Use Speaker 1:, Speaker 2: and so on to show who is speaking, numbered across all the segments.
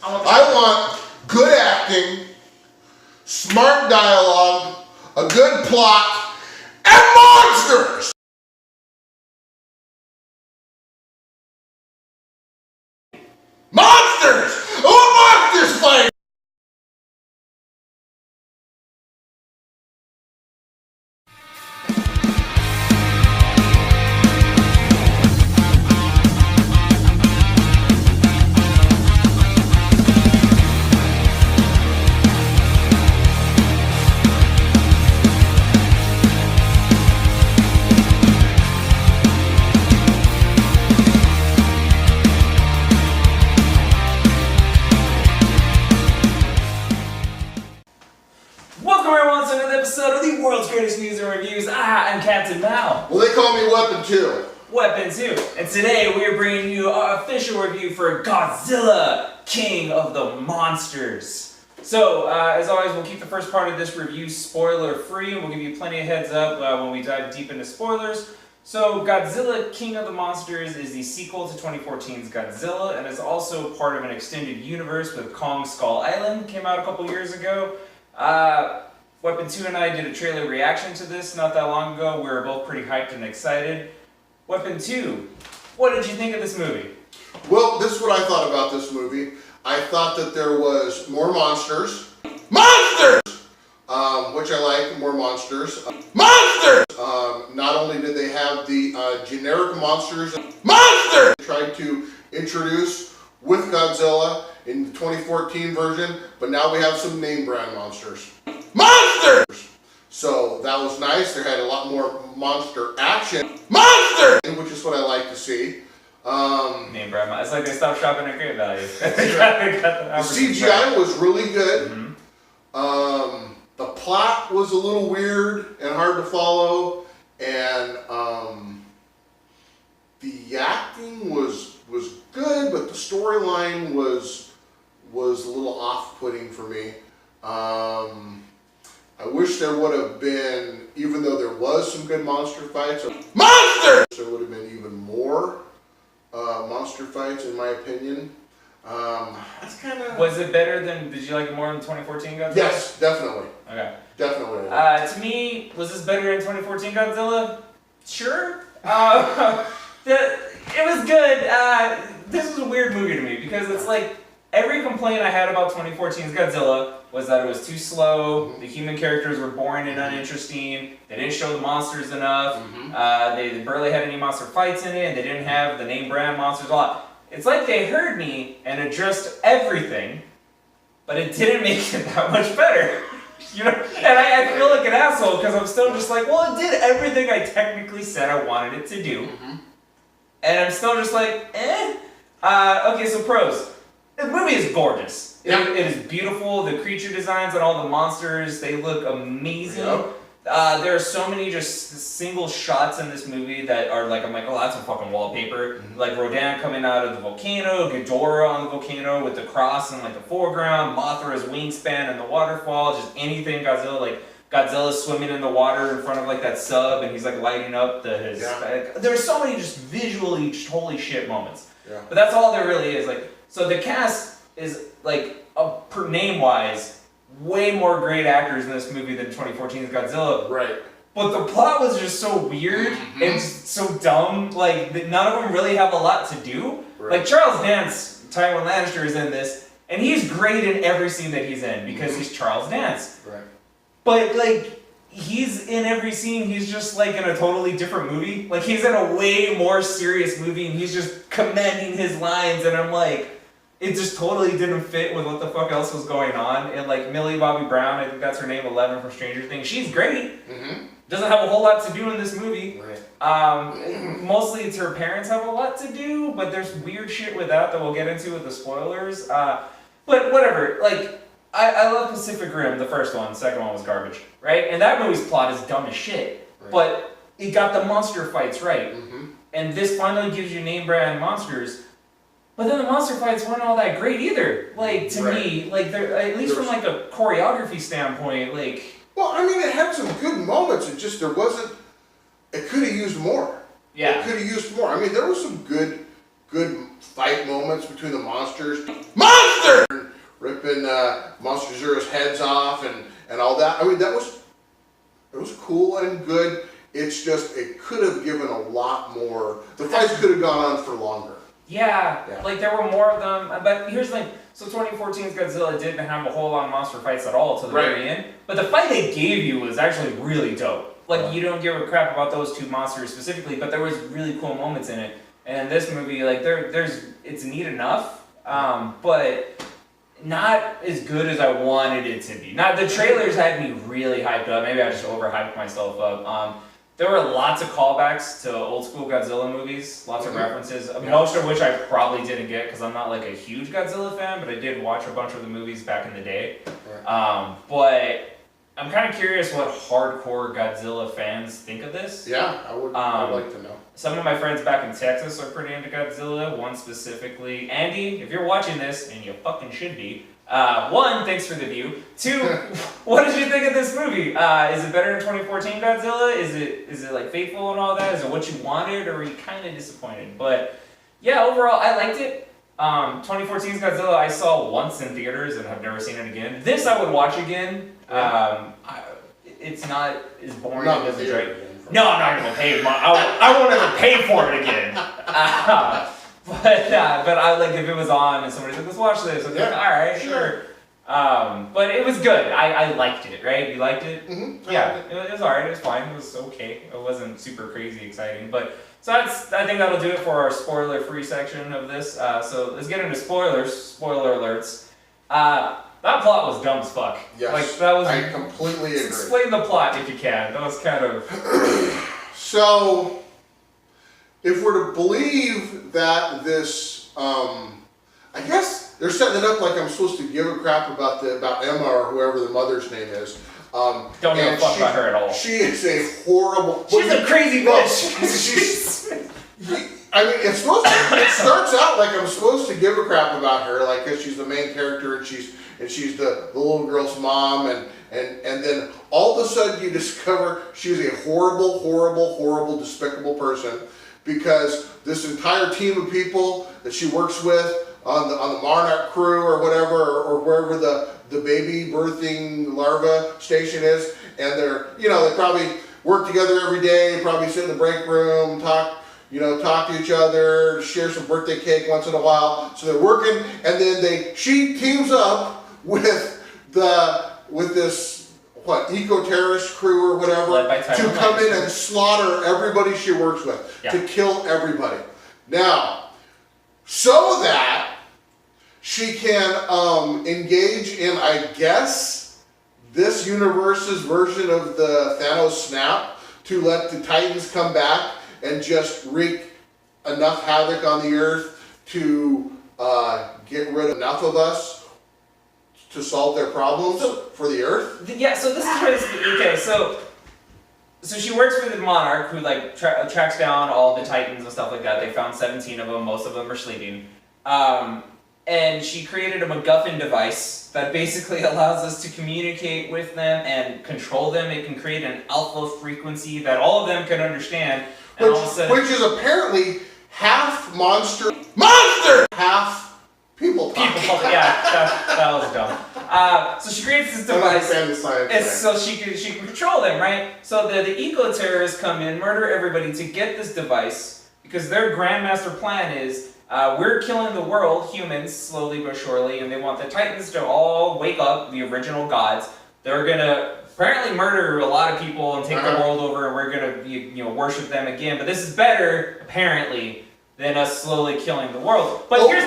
Speaker 1: I want good acting, smart dialogue, a good plot, and monsters! Monsters! I want monsters fighting!
Speaker 2: Welcome everyone to another episode of the world's greatest news and reviews. I'm Captain Mal.
Speaker 1: Well, they call me Weapon 2.
Speaker 2: Weapon 2. And today we are bringing you our official review for Godzilla King of the Monsters. So, as always, we'll keep the first part of this review spoiler free, and we'll give you plenty of heads up when we dive deep into spoilers. So, Godzilla King of the Monsters is the sequel to 2014's Godzilla, and is also part of an extended universe with Kong Skull Island. Came out a couple years ago. Weapon 2 and I did a trailer reaction to this not that long ago. We were both pretty hyped and excited. Weapon 2, what did you think of this movie?
Speaker 1: Well, this is what I thought about this movie. I thought that there was more monsters. Monsters! Which I like, more monsters. Monsters! Not only did they have the generic monsters, monsters! They tried to introduce with Godzilla in the 2014 version, but now we have some name brand monsters. Monsters! So that was nice. There had a lot more monster action. Monsters! Which is what I like to see.
Speaker 2: Name brand. It's like they stopped shopping at Great Value.
Speaker 1: The CGI was really good.
Speaker 2: Mm-hmm.
Speaker 1: The plot was a little weird and hard to follow, and the acting was good, but the storyline was a little off-putting for me. I wish there would have been, even though there was some good monster fights, monsters! There would have been even more monster fights, in my opinion. That's kind of...
Speaker 2: Was it better than, did you like it more than 2014 Godzilla?
Speaker 1: Yes, definitely.
Speaker 2: Okay.
Speaker 1: Definitely.
Speaker 2: To me, was this better than 2014 Godzilla? Sure. It was good. This was a weird movie to me because it's like every complaint I had about 2014's Godzilla was that it was too slow, the human characters were boring and uninteresting, they didn't show the monsters enough, they barely had any monster fights in it, and they didn't have the name brand monsters a lot. It's like they heard me and addressed everything, but it didn't make it that much better. You know, and I feel like an asshole because I'm still just like, well, it did everything I technically said I wanted it to do. And I'm still just like, eh. Okay, so pros. The movie is gorgeous.
Speaker 1: Yep.
Speaker 2: It is beautiful. The creature designs and all the monsters, they look amazing.
Speaker 1: Yep.
Speaker 2: There are so many just single shots in this movie that are like, I'm like, oh, that's some fucking wallpaper. Like Rodan coming out of the volcano, Ghidorah on the volcano with the cross in like the foreground, Mothra's wingspan and the waterfall, just anything Godzilla, like Godzilla swimming in the water in front of like that sub and he's like lighting up his... There's so many just visually just holy shit moments.
Speaker 1: Yeah.
Speaker 2: But that's all there really is. Like, so the cast is like, per name wise, way more great actors in this movie than 2014's Godzilla.
Speaker 1: Right.
Speaker 2: But the plot was just so weird and so dumb. Like, none of them really have a lot to do.
Speaker 1: Right.
Speaker 2: Like, Charles Dance, Tywin Lannister is in this, and he's great in every scene that he's in because he's Charles Dance.
Speaker 1: Right.
Speaker 2: But, like, he's in every scene, he's just, like, in a totally different movie. Like, he's in a way more serious movie, and he's just commanding his lines, and I'm like, it just totally didn't fit with what the fuck else was going on. And, like, Millie Bobby Brown, I think that's her name, 11 from Stranger Things, she's great. Doesn't have a whole lot to do in this movie.
Speaker 1: Right.
Speaker 2: Mostly it's her parents have a lot to do, but there's weird shit with that we'll get into with the spoilers. But whatever, like, I love Pacific Rim, the first one, the second one was garbage, right? And that movie's plot is dumb as shit, but it got the monster fights right. And this finally gives you name brand monsters, but then the monster fights weren't all that great either. Like, to me, like, they're, at least from like a choreography standpoint, like...
Speaker 1: Well, I mean, it had some good moments, it just, there wasn't, it could have used more.
Speaker 2: Yeah.
Speaker 1: It could have used more. I mean, there was some good good fight moments between the monsters. Monster! Ripping Monster Zero's heads off and all that. I mean, it was cool and good. It's just, it could have given a lot more. The fights could have gone on for longer.
Speaker 2: Yeah, like there were more of them. But here's the thing. So 2014's Godzilla didn't have a whole lot of monster fights at all to the very end. But the fight they gave you was actually really dope. Like, you don't give a crap about those two monsters specifically, but there was really cool moments in it. And in this movie, like, it's neat enough, but not as good as I wanted it to be. Now, the trailers had me really hyped up. Maybe I just overhyped myself up. There were lots of callbacks to old school Godzilla movies, lots of references, most of which I probably didn't get because I'm not like a huge Godzilla fan, but I did watch a bunch of the movies back in the day. But I'm kind of curious what hardcore Godzilla fans think of this.
Speaker 1: Yeah, I'd like to know.
Speaker 2: Some of my friends back in Texas are pretty into Godzilla, one specifically. Andy, if you're watching this, and you fucking should be, one, thanks for the view. Two, what did you think of this movie? Is it better than 2014 Godzilla? Is it like faithful and all that? Is it what you wanted, or were you kind of disappointed? But yeah, overall, I liked it. 2014's Godzilla I saw once in theaters and have never seen it again. This I would watch again. It's not as boring as the Drake. No, I'm not gonna pay. I won't ever pay for it again. But I like if it was on and somebody's like, let's watch this. I'm like, all right, sure. But it was good. I liked it. Right? You liked it?
Speaker 1: Mm-hmm.
Speaker 2: Yeah, it was alright. It was fine. It was okay. It wasn't super crazy exciting, but. So I think that'll do it for our spoiler-free section of this. So let's get into spoilers. Spoiler alerts. That plot was dumb as fuck.
Speaker 1: Yes,
Speaker 2: like, that was,
Speaker 1: I completely agree.
Speaker 2: Explain the plot if you can. That was kind of...
Speaker 1: So, if we're to believe that this, I guess they're setting it up like I'm supposed to give a crap about Emma or whoever the mother's name is.
Speaker 2: Don't give a fuck about her at all.
Speaker 1: She is a horrible...
Speaker 2: She's a crazy bitch.
Speaker 1: I mean, it starts out like I'm supposed to give a crap about her, like, because she's the main character and she's the little girl's mom, and then all of a sudden you discover she's a horrible, horrible, horrible, despicable person, because this entire team of people that she works with on the Monarch crew or whatever, or wherever the baby birthing larva station is, and they probably work together every day, probably sit in the break room, talk to each other, share some birthday cake once in a while. So they're working, and then she teams up with this eco-terrorist crew or whatever to come in and slaughter everybody she works with, to kill everybody. Now, so that she can engage in, I guess, this universe's version of the Thanos snap to let the Titans come back and just wreak enough havoc on the Earth to get rid of enough of us to solve their problems for the Earth?
Speaker 2: Yeah, so this is where this... Okay, so she works for the Monarch, who tracks down all the Titans and stuff like that. They found 17 of them. Most of them are sleeping. And she created a MacGuffin device that basically allows us to communicate with them and control them. It can create an alpha frequency that all of them can understand. And all of a sudden,
Speaker 1: which is apparently half monster, half people talking.
Speaker 2: Yeah, that was dumb. So she creates this device, so she can control them, right? So the eco-terrorists come in, murder everybody to get this device, because their grandmaster plan is, we're killing the world, humans, slowly but surely, and they want the Titans to all wake up, the original gods. They're gonna apparently murder a lot of people and take the world over, and we're gonna worship them again. But this is better, apparently, than us slowly killing the world. But
Speaker 1: no, wait.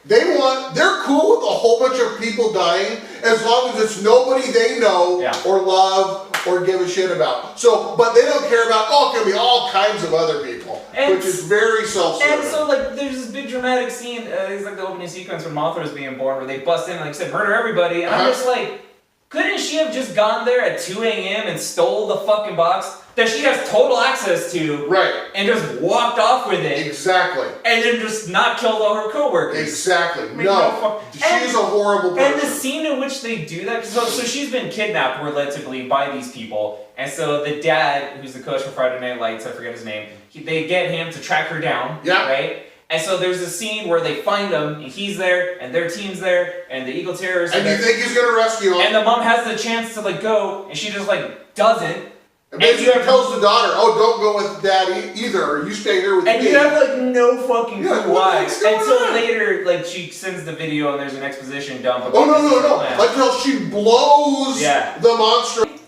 Speaker 1: They're cool with a whole bunch of people dying as long as it's nobody they know or love or give a shit about. So, but they don't care about, it can be all kinds of other people, which is very self-serving.
Speaker 2: And so, there's this big dramatic scene, it's like the opening sequence when Mothra is being born, where they bust in and, like I said, murder everybody, and I'm just like, couldn't she have just gone there at 2 a.m. and stole the fucking box that she has total access to,
Speaker 1: Right.
Speaker 2: and just walked off with it,
Speaker 1: Exactly.
Speaker 2: and then just not killed all her coworkers?
Speaker 1: Exactly.
Speaker 2: Made
Speaker 1: No. She's a horrible person.
Speaker 2: And the scene in which they do that, so she's been kidnapped, relatively, by these people, and so the dad, who's the coach for Friday Night Lights, I forget his name, they get him to track her down, right? And so there's a scene where they find him, and he's there, and their team's there, and the Eagle Terrorists are
Speaker 1: And
Speaker 2: there.
Speaker 1: you think he's gonna rescue him?
Speaker 2: And the mom has the chance to go, and she just doesn't.
Speaker 1: And basically tells the daughter, "Oh, don't go with Daddy either, or you stay here with me."
Speaker 2: And you have no fucking clue why
Speaker 1: until
Speaker 2: later, she sends the video, and there's an exposition dump.
Speaker 1: Oh no! Until she blows the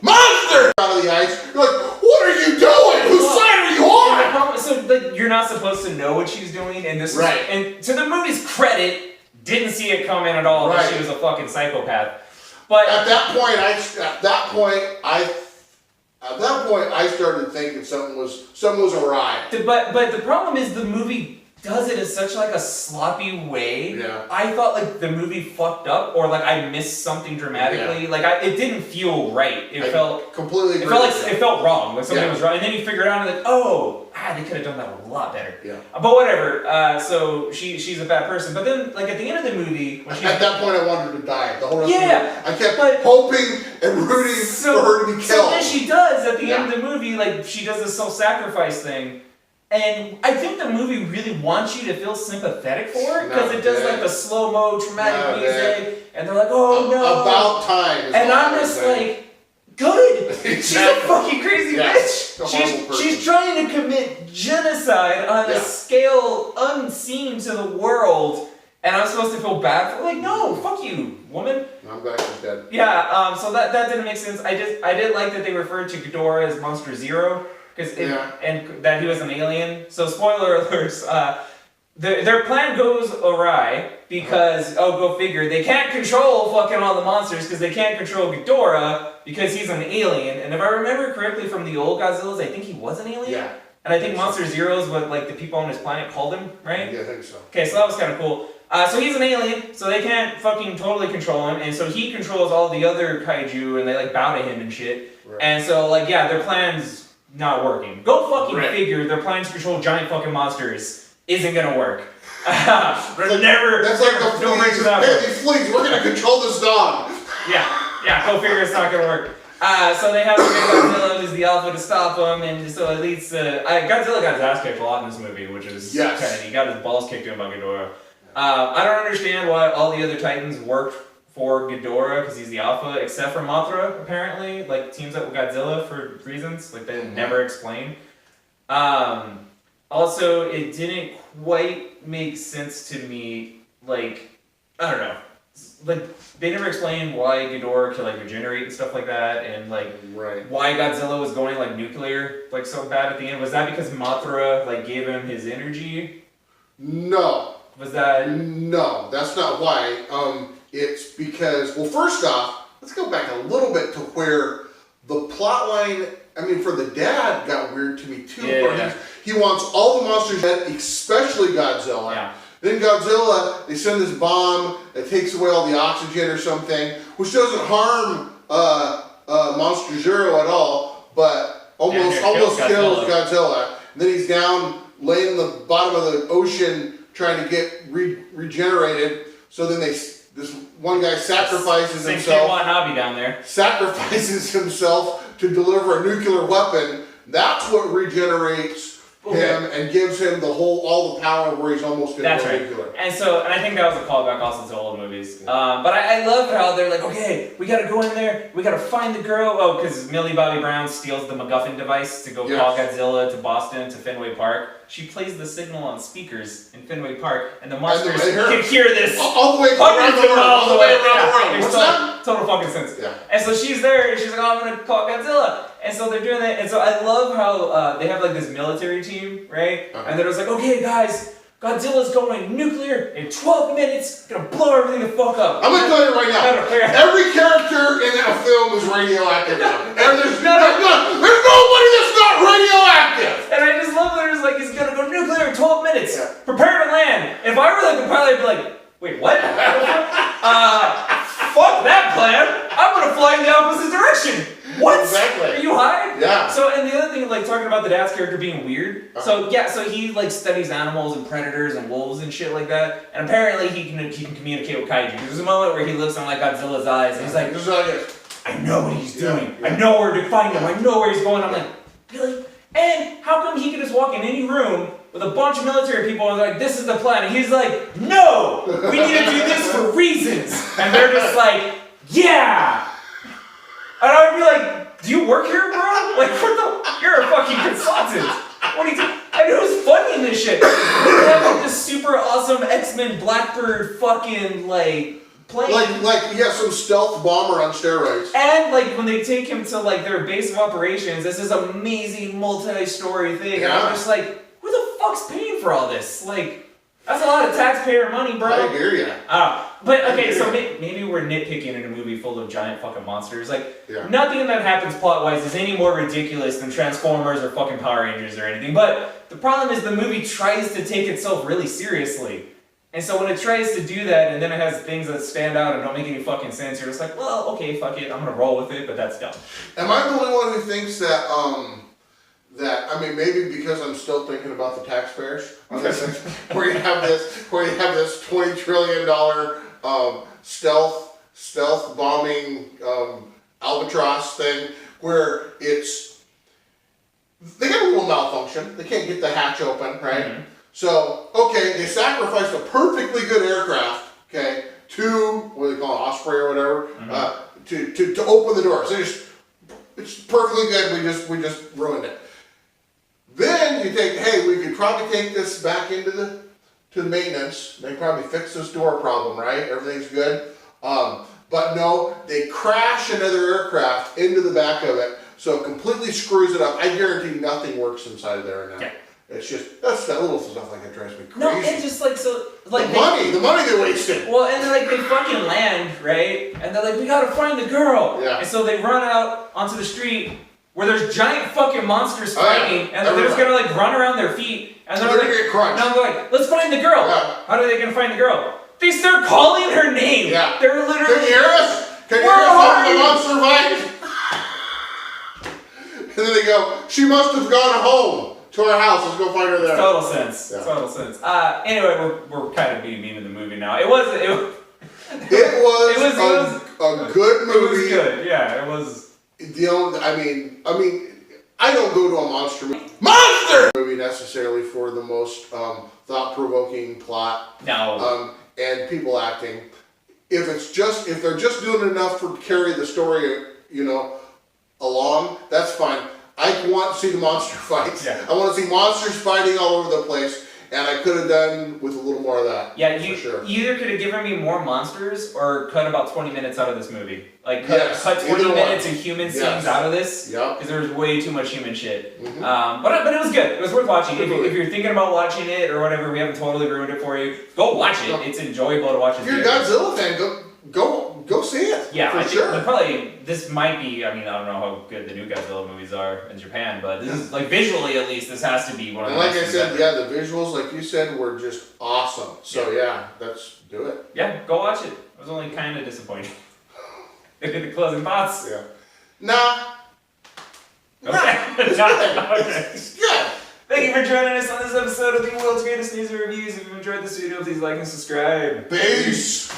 Speaker 1: monster out of the ice. You're like, what are you doing? Whose side are you on?
Speaker 2: So you're not supposed to know what she's doing, and this
Speaker 1: right.
Speaker 2: And to the movie's credit, didn't see it coming at all that she was a fucking psychopath. But
Speaker 1: at that point, I started thinking something was awry.
Speaker 2: But the problem is the movie does it in such a sloppy way.
Speaker 1: Yeah.
Speaker 2: I thought the movie fucked up, or I missed something dramatically. It didn't feel right. It felt
Speaker 1: completely.
Speaker 2: It felt wrong. Something was wrong, and then you figure it out and they could have done that a lot better.
Speaker 1: Yeah.
Speaker 2: But whatever. So she's a bad person. But then at the end of the movie, when
Speaker 1: at that point I wanted her to die. The whole rest of
Speaker 2: yeah.
Speaker 1: I kept hoping and rooting for her to be killed.
Speaker 2: So then she does at the end of the movie. She does this self-sacrifice thing. And I think the movie really wants you to feel sympathetic for it, because it does the slow-mo traumatic music, and they're like, oh no.
Speaker 1: About time.
Speaker 2: And I'm just good.
Speaker 1: Exactly.
Speaker 2: She's a fucking crazy bitch. She's trying to commit genocide on a scale unseen to the world, and I'm supposed to feel bad for no, fuck you, woman.
Speaker 1: I'm glad she's dead.
Speaker 2: Yeah, so that didn't make sense. I did like that they referred to Ghidorah as Monster Zero. And that he was an alien. So spoiler alerts, their plan goes awry because, go figure, they can't control fucking all the monsters because they can't control Ghidorah because he's an alien. And if I remember correctly from the old Godzillas, I think he was an alien.
Speaker 1: Yeah.
Speaker 2: And I think Monster Zero is what the people on his planet called him, right?
Speaker 1: Yeah, I think so.
Speaker 2: Okay, so that was kind of cool. So he's an alien, so they can't fucking totally control him, and so he controls all the other kaiju, and they bow to him and shit. Right. And so their plan's not working. Go fucking figure. Their plan to control giant fucking monsters isn't gonna work.
Speaker 1: That's the fleas. Hey, these fleas, we're gonna control this dog.
Speaker 2: Yeah. Go figure. It's not gonna work. So they have to make Godzilla who's the alpha to stop him, and so it leads to Godzilla got his ass kicked a lot in this movie, which is he got his balls kicked in by Ghidorah. I don't understand why all the other Titans worked for Ghidorah because he's the alpha, except for Mothra, apparently, teams up with Godzilla for reasons they never explain. Also, it didn't quite make sense to me, I don't know. They never explained why Ghidorah could regenerate and stuff like that, and why Godzilla was going nuclear so bad at the end. Was that because Mothra gave him his energy?
Speaker 1: No.
Speaker 2: Was that?
Speaker 1: No, that's not why. It's because, first off, let's go back a little bit to where the plot line, for the dad, got weird to me too. He wants all the monsters dead, especially Godzilla.
Speaker 2: Yeah.
Speaker 1: Then Godzilla, they send this bomb that takes away all the oxygen or something, which doesn't harm Monster Zero at all, but almost kills Godzilla. And then he's down, laying in the bottom of the ocean, trying to get regenerated. So then this one guy sacrifices himself.
Speaker 2: Watanabe down there.
Speaker 1: Sacrifices himself to deliver a nuclear weapon. That's what regenerates him and gives him all the power where he's almost going to go nuclear.
Speaker 2: And I think that was a callback also to old movies. But I love how they're okay, we got to go in there, we got to find the girl. Because Millie Bobby Brown steals the MacGuffin device to go call Godzilla to Boston, to Fenway Park. She plays the signal on speakers in Fenway Park, and the monsters can hear this
Speaker 1: all the way around the world. All the way around the world. What's that?
Speaker 2: Total fucking sense.
Speaker 1: Yeah.
Speaker 2: And so she's there, and she's I'm going to call Godzilla. And so they're doing that, and so I love how they have this military team, right? And they're just okay guys, Godzilla's going nuclear in 12 minutes, gonna blow everything the fuck up.
Speaker 1: I'm gonna tell you right now, every character in that film is radioactive now. And there's nobody that's not radioactive!
Speaker 2: And I just love that it's he's gonna go nuclear in 12 minutes. Yeah. Prepare to land. If I were the pilot, I'd be wait, what? Fuck that plan. I'm gonna fly
Speaker 1: Yeah.
Speaker 2: So, and the other thing, like, talking about the dad's character being weird. So, yeah, so he, like, studies animals and predators and wolves and shit like that. And apparently he can communicate with kaiju. There's a moment where he looks on, like, Godzilla's eyes and he's like, I know what he's doing.
Speaker 1: Yeah.
Speaker 2: I know where to find him. I know where he's going. I'm like, really? And how come he can just walk in any room with a bunch of military people and they're like, this is the plan? And he's like, no! We need to do this for reasons. And they're just like, yeah! And I would be like, do you work here, bro? Like, you're a fucking consultant. What are you doing? And who's funding this shit? They have like this super awesome X-Men Blackbird fucking, like, plane.
Speaker 1: Like some stealth bomber on steroids.
Speaker 2: And like when they take him to like their base of operations, this is amazing multi-story thing. And I'm just like, who the fuck's paying for all this? Like, that's a lot of taxpayer money, bro.
Speaker 1: I hear ya.
Speaker 2: But okay, so maybe we're nitpicking in a movie full of giant fucking monsters. Like,
Speaker 1: Yeah.
Speaker 2: nothing that happens plot-wise is any more ridiculous than Transformers or fucking Power Rangers or anything. But the problem is the movie tries to take itself really seriously. And so when it tries to do that, and then it has things that stand out and don't make any fucking sense, you're just like, well, okay, fuck it, I'm gonna roll with it, but that's dumb.
Speaker 1: Am I the only one who thinks that, I mean, maybe because I'm still thinking about the taxpayers on this thing, where you have this $20 trillion stealth bombing albatross thing, where they got a little malfunction. They can't get the hatch open, right? Mm-hmm. So, okay, they sacrificed a perfectly good aircraft, okay, to, what do they call it, Osprey or whatever, mm-hmm. to open the door. So it's perfectly good, we just ruined it. Then you think, hey, we could probably take this back into the maintenance. They probably fix this door problem, right? Everything's good. But no, they crash another aircraft into the back of it, so it completely screws it up. I guarantee nothing works inside there now. Yeah. It's just, that's that little stuff like that drives me crazy.
Speaker 2: No, it's just like, so, like...
Speaker 1: The money they wasted.
Speaker 2: Well, and then, like, they fucking land, right? And they're like, we gotta find the girl. Yeah. And so they run out onto the street where there's giant fucking monsters fighting, and they're just gonna, like, run around their feet, and they're like,
Speaker 1: get crunched.
Speaker 2: Now they're like, let's find the girl. Yeah. How are they gonna find the girl? They start calling her name. Yeah. They're literally...
Speaker 1: Can you hear us? Can you hear us on the monster fight? And then they go, she must have gone home. To our house, let's go find her there.
Speaker 2: Total sense. Yeah. Total sense. Anyway, we're kind of being mean in the movie now. It was a
Speaker 1: good movie.
Speaker 2: It was good. Yeah, it was.
Speaker 1: I mean, I don't go to a monster movie necessarily for the most thought-provoking plot.
Speaker 2: No.
Speaker 1: And people acting. If they're just doing enough to carry the story, along, that's fine. I want to see the monster fights. Yeah. I want to see monsters fighting all over the place, and I could have done with a little more of that. Yeah,
Speaker 2: you either could have given me more monsters or cut about 20 minutes out of this movie. Like, cut 20 minutes of human scenes out of this, because there was way too much human shit. Mm-hmm. But it was good. It was worth watching. If you're thinking about watching it or whatever, we haven't totally ruined it for you, go watch it. It's enjoyable to watch.
Speaker 1: If you're a Godzilla fan, go see it.
Speaker 2: Yeah, I think probably this might be. I mean, I don't know how good the new Godzilla movies are in Japan, but this is like visually at least. This has to be one of the.
Speaker 1: And like I said, the visuals, like you said, were just awesome. So let's do it. Yeah,
Speaker 2: go watch it. I was only kind of disappointed. The closing thoughts.
Speaker 1: Yeah. Nah.
Speaker 2: Okay.
Speaker 1: Okay. Good.
Speaker 2: Thank you for joining us on this episode of the world's greatest news and reviews. If you enjoyed this video, please like and subscribe.
Speaker 1: Peace.